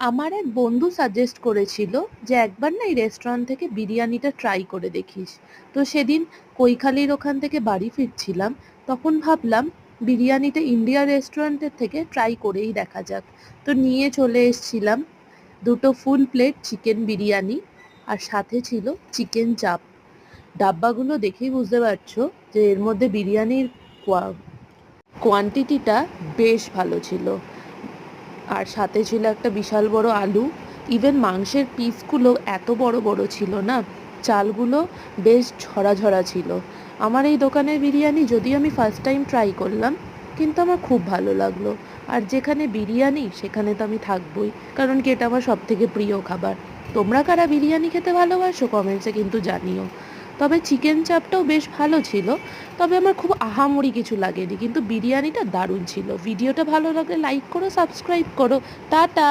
আমার এক বন্ধু সাজেস্ট করেছিল যে একবার না এই রেস্টুরেন্ট থেকে বিরিয়ানিটা ট্রাই করে দেখিস। তো সেদিন কৈখালির ওখান থেকে বাড়ি ফিরছিলাম, তখন ভাবলাম বিরিয়ানিটা ইন্ডিয়া রেস্টুরেন্টের থেকে ট্রাই করেই দেখা যাক। তো নিয়ে চলে এসছিলাম দুটো ফুল প্লেট চিকেন বিরিয়ানি, আর সাথে ছিল চিকেন চাপ। ডাব্বাগুলো দেখেই বুঝতে পারছো যে এর মধ্যে বিরিয়ানির কোয়ান্টিটিটা বেশ ভালো ছিল। আর সাথে ছিল একটা বিশাল বড় আলু। ইভেন মাংসের পিসগুলো এত বড় বড় ছিল না, চালগুলো বেশ ঝরা ঝরা ছিল। আমার এই দোকানের বিরিয়ানি যদিও আমি ফার্স্ট টাইম ট্রাই করলাম, কিন্তু আমার খুব ভালো লাগলো। আর যেখানে বিরিয়ানি সেখানে তো আমি থাকবই, কারণ কি এটা আমার সব থেকে প্রিয় খাবার। তোমরা কারা বিরিয়ানি খেতে ভালোবাসো কমেন্টসে কিন্তু জানিও। তবে চিকেন চাপটাও বেশ ভালো ছিল, তবে আমার খুব আহামরি কিছু লাগেনি, কিন্তু বিরিয়ানিটা দারুণ ছিল। ভিডিওটা ভালো লাগলে লাইক করো, সাবস্ক্রাইব করো। টাটা।